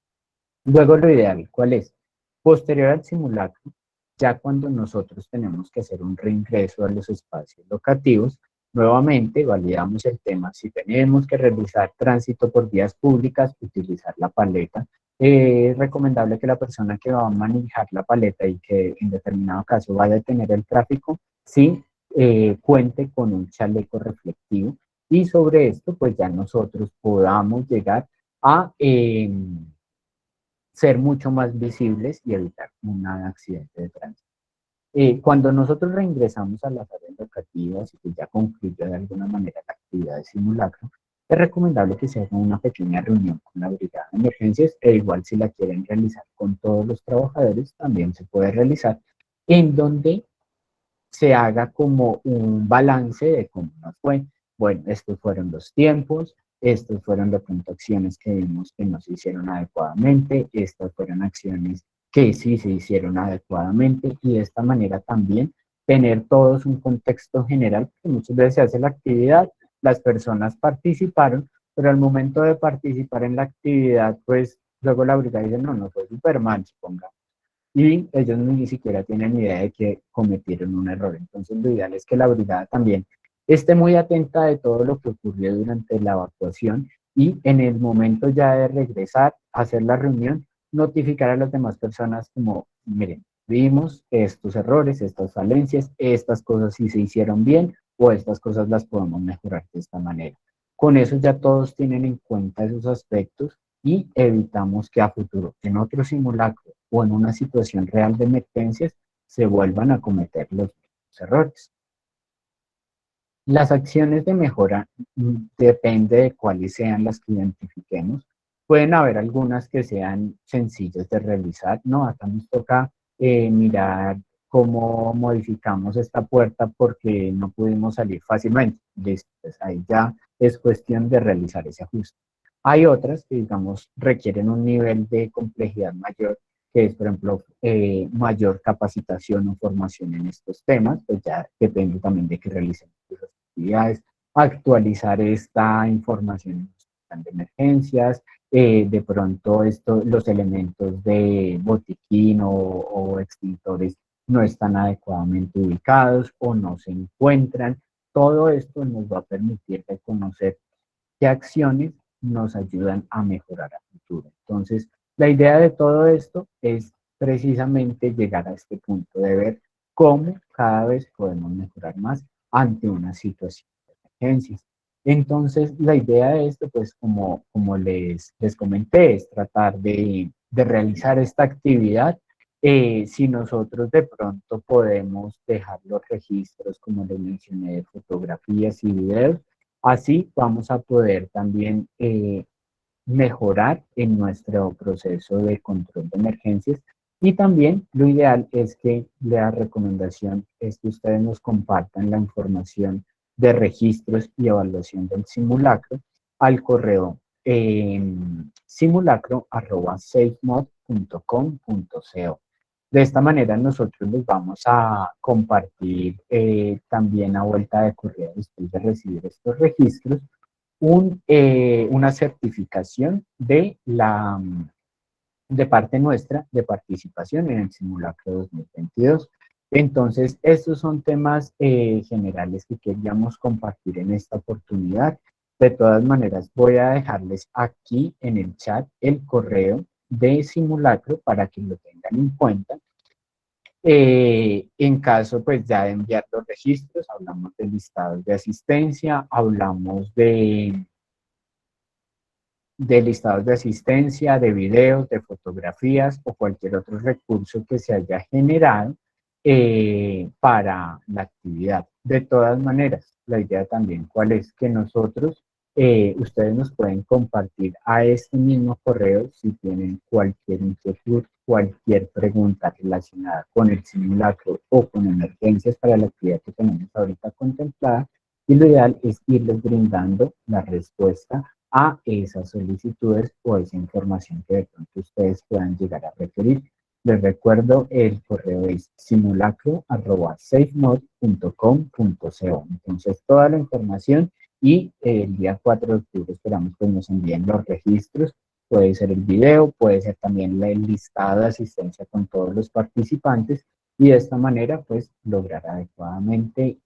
Luego lo ideal, ¿cuál es? Posterior al simulacro, ya cuando nosotros tenemos que hacer un reingreso a los espacios locativos, nuevamente validamos el tema. Si tenemos que realizar tránsito por vías públicas, utilizar la paleta. Es recomendable que la persona que va a manejar la paleta y que en determinado caso vaya a detener el tráfico, sí cuente con un chaleco reflectivo y sobre esto pues ya nosotros podamos llegar a ser mucho más visibles y evitar un accidente de tránsito. Cuando nosotros reingresamos a las áreas educativas y que ya concluye de alguna manera la actividad de simulacro, es recomendable que se haga una pequeña reunión con la brigada de emergencias, e igual si la quieren realizar con todos los trabajadores, también se puede realizar, en donde se haga como un balance de cómo nos fue. Bueno, estos fueron los tiempos, estos fueron de pronto acciones que vimos que no se hicieron adecuadamente, estas fueron acciones que sí se hicieron adecuadamente, y de esta manera también tener todos un contexto general, porque muchas veces se hace la actividad, las personas participaron, pero al momento de participar en la actividad, pues luego la brigada dice, no, no fue súper mal, supongamos, y ellos ni siquiera tienen idea de que cometieron un error. Entonces, lo ideal es que la brigada también esté muy atenta de todo lo que ocurrió durante la evacuación, y en el momento ya de regresar, hacer la reunión, notificar a las demás personas como, miren, vimos estos errores, estas falencias, estas cosas sí se hicieron bien, o estas cosas las podemos mejorar de esta manera. Con eso ya todos tienen en cuenta esos aspectos, y evitamos que a futuro, en otro simulacro o en una situación real de emergencias, se vuelvan a cometer los mismos errores. Las acciones de mejora depende de cuáles sean las que identifiquemos. Pueden haber algunas que sean sencillas de realizar, ¿no? Acá nos toca mirar cómo modificamos esta puerta porque no pudimos salir fácilmente. Listo, pues ahí ya es cuestión de realizar ese ajuste. Hay otras que, digamos, requieren un nivel de complejidad mayor, que es, por ejemplo, mayor capacitación o formación en estos temas, pues ya depende también de que realicemos esas actividades, actualizar esta información en nuestro plan de emergencias, de pronto los elementos de botiquín o extintores no están adecuadamente ubicados o no se encuentran. Todo esto nos va a permitir reconocer qué acciones nos ayudan a mejorar a futuro. Entonces, la idea de todo esto es precisamente llegar a este punto de ver cómo cada vez podemos mejorar más ante una situación de emergencias. Entonces, la idea de esto, pues como les comenté, es tratar de realizar esta actividad. Si nosotros de pronto podemos dejar los registros, como les mencioné, de fotografías y videos, así vamos a poder también mejorar en nuestro proceso de control de emergencias, y también lo ideal es que la recomendación es que ustedes nos compartan la información de registros y evaluación del simulacro al correo simulacro@safemod.com.co. De esta manera nosotros les vamos a compartir también a vuelta de correo, después de recibir estos registros, una certificación de parte nuestra de participación en el simulacro 2022. Entonces, estos son temas generales que queríamos compartir en esta oportunidad. De todas maneras, voy a dejarles aquí en el chat el correo de simulacro para que lo tengan en cuenta. En caso, pues, ya de enviar los registros, hablamos de listados de asistencia, hablamos de listados de asistencia, de videos, de fotografías o cualquier otro recurso que se haya generado para la actividad. De todas maneras, la idea también, ¿cuál es? Que nosotros, ustedes nos pueden compartir a este mismo correo si tienen cualquier inquietud, cualquier pregunta relacionada con el simulacro o con emergencias para la actividad que tenemos ahorita contemplada, y lo ideal es irles brindando la respuesta a esas solicitudes o esa información que de pronto ustedes puedan llegar a requerir. Les recuerdo, el correo es simulacro@safemod.com.co. Entonces, toda la información, y el día 4 de octubre esperamos que nos envíen los registros. Puede ser el video, puede ser también el listado de asistencia con todos los participantes, y de esta manera, pues, lograr adecuadamente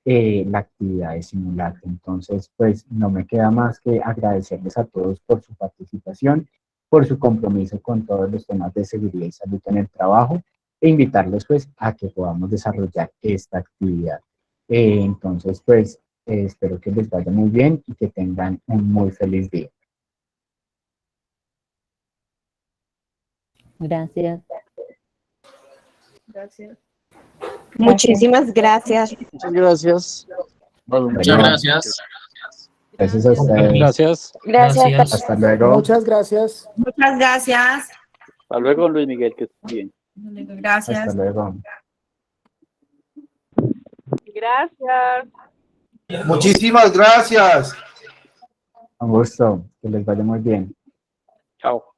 la actividad de simulacro. Entonces, pues no me queda más que agradecerles a todos por su participación, por su compromiso con todos los temas de seguridad y salud en el trabajo, e invitarlos pues a que podamos desarrollar esta actividad. Entonces, pues espero que les vaya muy bien y que tengan un muy feliz día. Gracias. Gracias. Muchísimas gracias. Muchas gracias. Muchas gracias. Gracias a ustedes. Gracias. Gracias. Hasta luego. Muchas gracias. Muchas gracias. Hasta luego, Luis Miguel, que estés bien. Gracias. Hasta luego. Gracias. Muchísimas gracias. Un gusto. Que les vaya muy bien. Chao.